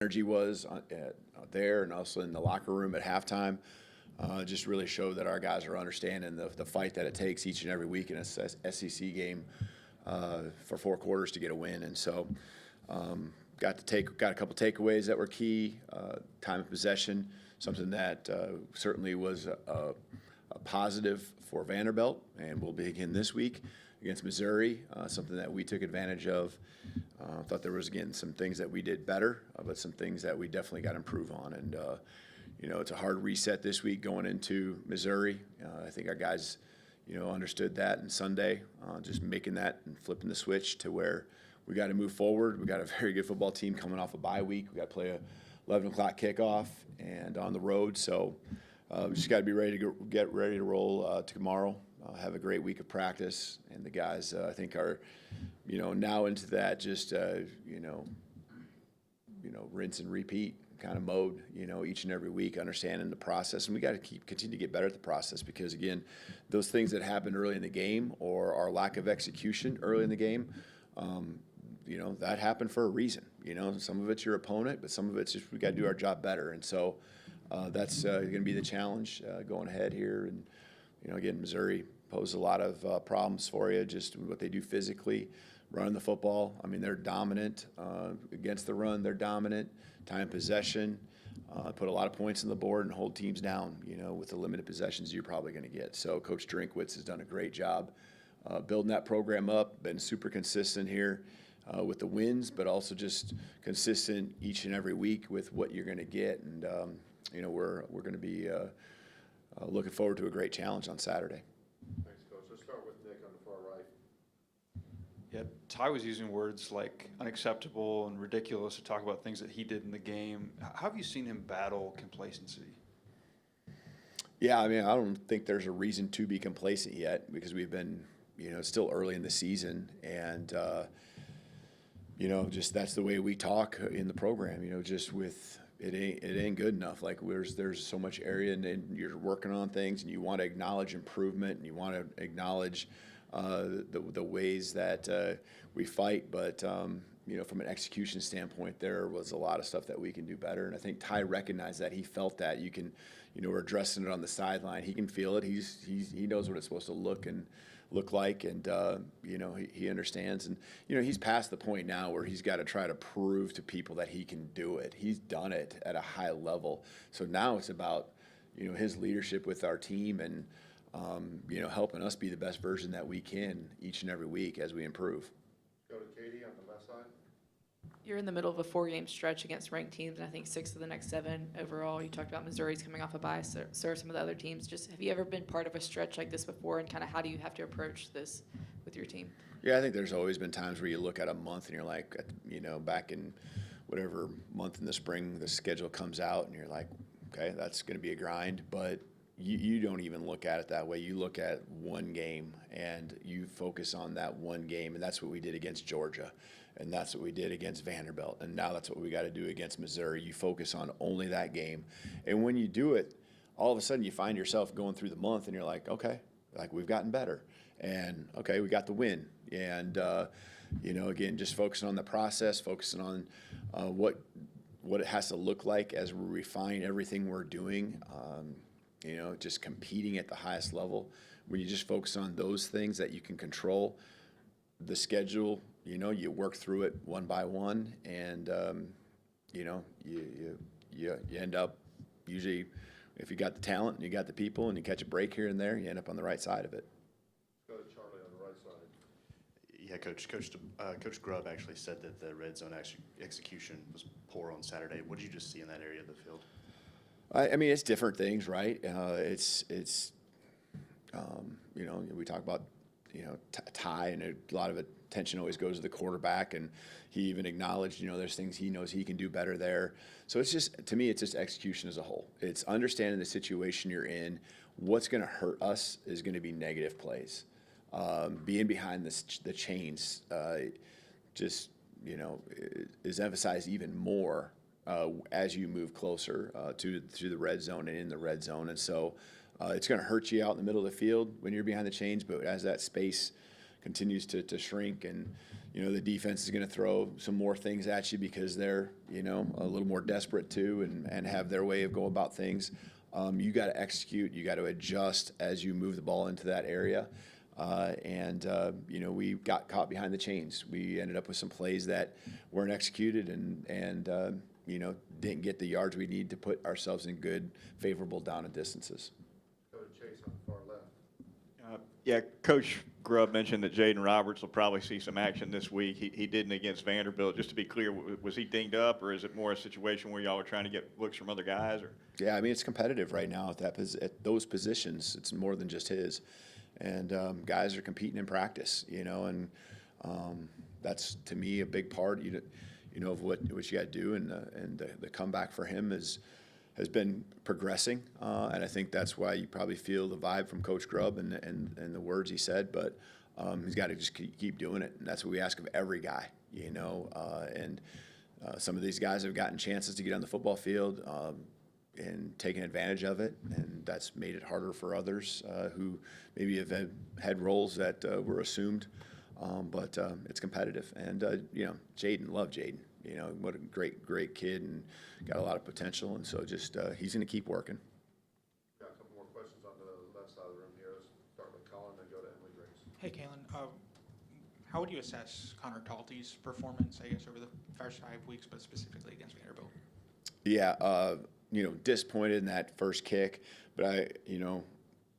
energy was there and also in the locker room at halftime. Just really showed that our guys are understanding the fight that it takes each and every week in a SEC game for 4 quarters to get a win. And so got a couple takeaways that were key. Time of possession, something that certainly was a positive for Vanderbilt, and will be again this week against Missouri, something that we took advantage of. Thought there was, again, some things that we did better, but some things that we definitely got to improve on. And, it's a hard reset this week going into Missouri. I think our guys, understood that, and Sunday, just making that and flipping the switch to where we got to move forward. We got a very good football team coming off a bye week. We got to play a 11 o'clock kickoff and on the road. So we just got to be ready to get ready to roll tomorrow. Have a great week of practice, and the guys I think are, now into that just rinse and repeat kind of mode, each and every week, understanding the process. And we got to continue to get better at the process, because again, those things that happened early in the game or our lack of execution early in the game, that happened for a reason. Some of it's your opponent, but some of it's just we got to do our job better. And so that's going to be the challenge going ahead here. And again, Missouri posed a lot of problems for you, just what they do physically, running the football. I mean, they're dominant against the run. They're dominant. Time possession, put a lot of points on the board and hold teams down, with the limited possessions you're probably going to get. So Coach Drinkwitz has done a great job building that program up, been super consistent here with the wins, but also just consistent each and every week with what you're going to get. And, we're going to be looking forward to a great challenge on Saturday. Thanks, Coach. Let's start with Nick on the far right. Yeah, Ty was using words like unacceptable and ridiculous to talk about things that he did in the game. How have you seen him battle complacency? Yeah, I mean, I don't think there's a reason to be complacent yet, because we've been, still early in the season, and just that's the way we talk in the program. Just with it ain't good enough. Like there's so much area, and you're working on things, and you want to acknowledge improvement, and you want to acknowledge the ways that we fight, but from an execution standpoint, there was a lot of stuff that we can do better. And I think Ty recognized that. He felt that. You can, we're addressing it on the sideline. He can feel it. He knows what it's supposed to look like, and he understands. And he's past the point now where he's got to try to prove to people that he can do it. He's done it at a high level. So now it's about his leadership with our team, and helping us be the best version that we can each and every week as we improve. Go to Katie on the left side. You're in the middle of a 4-game stretch against ranked teams, and I think 6 of the next 7 overall. You talked about Missouri's coming off a bye, so are some of the other teams. Just have you ever been part of a stretch like this before, and kind of how do you have to approach this with your team? Yeah, I think there's always been times where you look at a month and you're like, back in whatever month in the spring, the schedule comes out and you're like, okay, that's going to be a grind. But you don't even look at it that way. You look at one game and you focus on that one game, and that's what we did against Georgia, and that's what we did against Vanderbilt, and now that's what we got to do against Missouri. You focus on only that game, and when you do it, all of a sudden you find yourself going through the month and you're like, okay, like we've gotten better, and okay, we got the win, and again, just focusing on the process, focusing on what it has to look like as we refine everything we're doing. Just competing at the highest level. When you just focus on those things that you can control, the schedule, you work through it one by one, and you end up usually, if you got the talent and you got the people and you catch a break here and there, you end up on the right side of it. Let's go to Charlie on the right side. Yeah, Coach Grubb actually said that the red zone execution was poor on Saturday. What did you just see in that area of the field? I mean, it's different things, right? We talk about, Ty, and a lot of attention always goes to the quarterback, and he even acknowledged, there's things he knows he can do better there. So it's just, to me, it's just execution as a whole. It's understanding the situation you're in. What's going to hurt us is going to be negative plays. Being behind the chains is emphasized even more as you move closer to the red zone and in the red zone. And so it's going to hurt you out in the middle of the field when you're behind the chains, but as that space continues to shrink and the defense is going to throw some more things at you because they're, a little more desperate too and have their way of going about things. You got to execute. You got to adjust as you move the ball into that area. We got caught behind the chains. We ended up with some plays that weren't executed and didn't get the yards we need to put ourselves in good, favorable down and distances. Go to Chase on the far left. Yeah, Coach Grubb mentioned that Jaden Roberts will probably see some action this week. He didn't against Vanderbilt. Just to be clear, was he dinged up, or is it more a situation where y'all are trying to get looks from other guys? Or Yeah, I mean, it's competitive right now at those positions. It's more than just his. And guys are competing in practice, and that's, to me, a big part, of what you got to do. And the comeback for him has been progressing. And I think that's why you probably feel the vibe from Coach Grubb and the words he said. But he's got to just keep doing it. And that's what we ask of every guy, some of these guys have gotten chances to get on the football field and taken advantage of it, and that's made it harder for others who maybe have had roles that were assumed. But it's competitive, and Jaden, love Jaden. What a great kid, and got a lot of potential, and so just he's going to keep working. Got a couple more questions on the left side of the room here. Let's start with Colin, then go to Emily Grace. Hey, Kalen. How would you assess Connor Talty's performance, I guess, over the first 5 weeks, but specifically against Vanderbilt? Yeah, disappointed in that first kick, but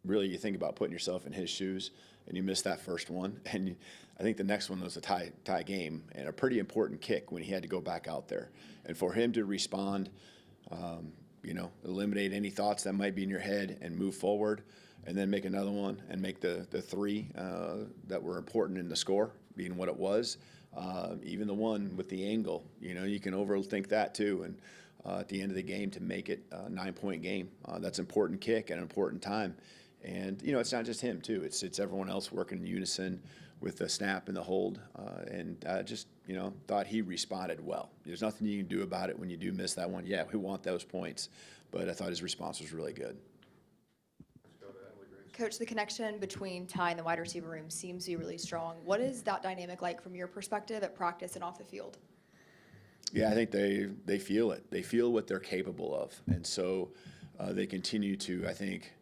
really you think about putting yourself in his shoes, and you miss that first one, and I think the next one was a tie game and a pretty important kick when he had to go back out there, and for him to respond, eliminate any thoughts that might be in your head and move forward, and then make another one and make the three that were important in the score, being what it was. Even the one with the angle, you can overthink that too, and at the end of the game to make it a 9-point game. That's an important kick and an important time. And, it's not just him, too. It's everyone else working in unison with the snap and the hold. Thought he responded well. There's nothing you can do about it when you do miss that one. Yeah, we want those points. But I thought his response was really good. Let's go to Emily Grace. Coach, the connection between Ty and the wide receiver room seems to be really strong. What is that dynamic like from your perspective at practice and off the field? Yeah, I think they feel it. They feel what they're capable of. And so they continue to, I think,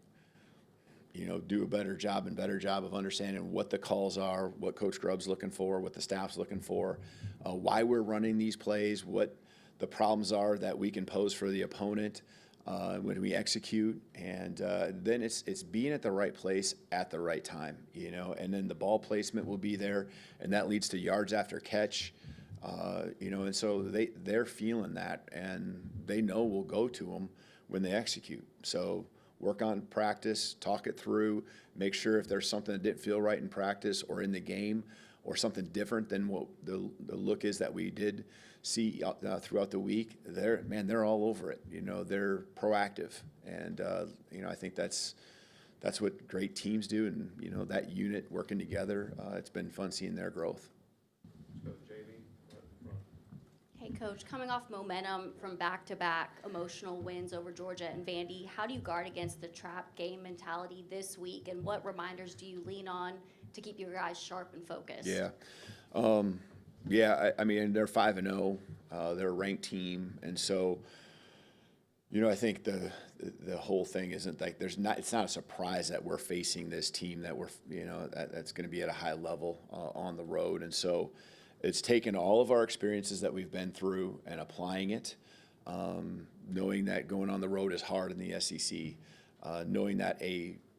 do a better job of understanding what the calls are, what Coach Grubb's looking for, what the staff's looking for, why we're running these plays, what the problems are that we can pose for the opponent when we execute. And then it's being at the right place at the right time, and then the ball placement will be there, and that leads to yards after catch. And so they're feeling that, and they know we'll go to them when they execute. So work on practice, talk it through, make sure if there's something that didn't feel right in practice or in the game or something different than what the look is that we did see throughout the week, they're all over it. They're proactive, and I think that's what great teams do, and that unit working together, it's been fun seeing their growth. Let's go to Jamie, right in front. Hey, Coach, coming off momentum from back-to-back emotional wins over Georgia and Vandy, how do you guard against the trap game mentality this week, and what reminders do you lean on to keep your guys sharp and focused? Yeah. I mean, they're 5-0. They're a ranked team, and so, I think the whole thing isn't like it's not a surprise that we're facing this team that that's going to be at a high level on the road, and so it's taken all of our experiences that we've been through and applying it, knowing that going on the road is hard in the SEC, knowing that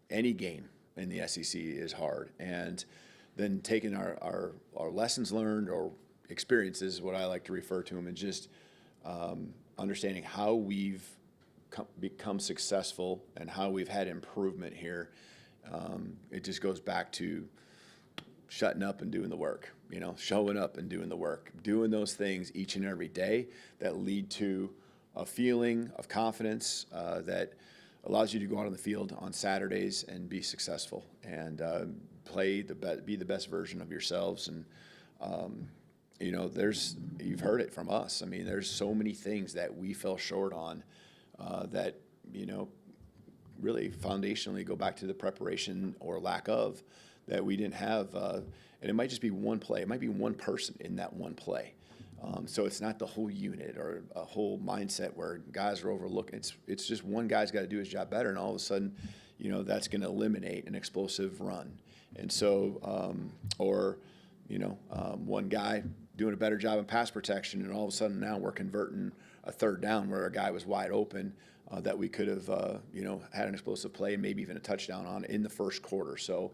any game in the SEC is hard, and then taking our lessons learned or experiences, what I like to refer to them, and just understanding how we've become successful and how we've had improvement here. It just goes back to shutting up and doing the work, showing up and doing the work, doing those things each and every day that lead to a feeling of confidence that allows you to go out on the field on Saturdays and be successful and be the best version of yourselves. And, you've heard it from us. I mean, there's so many things that we fell short on that, really foundationally go back to the preparation or lack of that we didn't have, and it might just be one play. It might be one person in that one play. So it's not the whole unit or a whole mindset where guys are overlooking. It's just one guy's got to do his job better, and all of a sudden, that's going to eliminate an explosive run. And so, one guy doing a better job in pass protection, and all of a sudden now we're converting a third down where a guy was wide open that we could have, had an explosive play and maybe even a touchdown on in the first quarter. So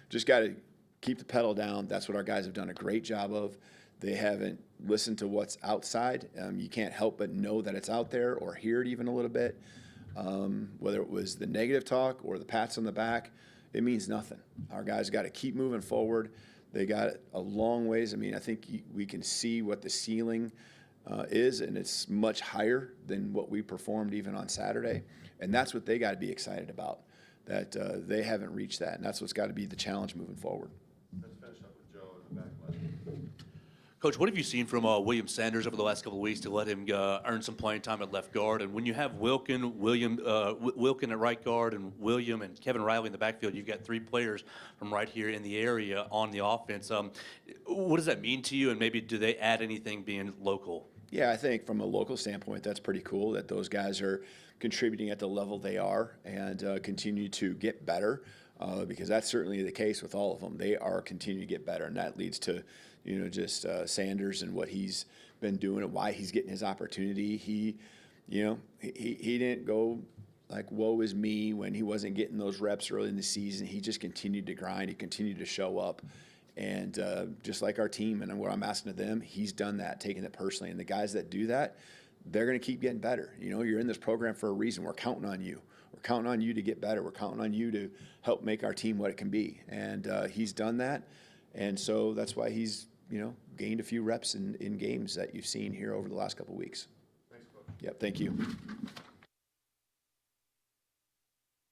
just got to keep the pedal down. That's what our guys have done a great job of. They haven't listened to what's outside. You can't help but know that it's out there or hear it even a little bit. Whether it was the negative talk or the pats on the back, it means nothing. Our guys got to keep moving forward. They got a long ways. I mean, I think we can see what the ceiling is, and it's much higher than what we performed even on Saturday. And that's what they got to be excited about, that they haven't reached that. And that's what's got to be the challenge moving forward. Let's finish up with Joe in the back left. Coach, what have you seen from William Sanders over the last couple of weeks to let him earn some playing time at left guard? And when you have Wilkin at right guard, and William and Kevin Riley in the backfield, you've got three players from right here in the area on the offense. What does that mean to you? And maybe do they add anything being local? Yeah, I think from a local standpoint, that's pretty cool that those guys are contributing at the level they are and continue to get better, because that's certainly the case with all of them. They are continuing to get better, and that leads to just Sanders and what he's been doing and why he's getting his opportunity. He didn't go like, woe is me, when he wasn't getting those reps early in the season. He just continued to grind. He continued to show up. And just like our team and what I'm asking of them, he's done that, taking it personally. And the guys that do that, they're going to keep getting better. You're in this program for a reason. We're counting on you. We're counting on you to get better. We're counting on you to help make our team what it can be. And he's done that. And so that's why he's, gained a few reps in games that you've seen here over the last couple of weeks. Thanks, Coach. Yep, thank you.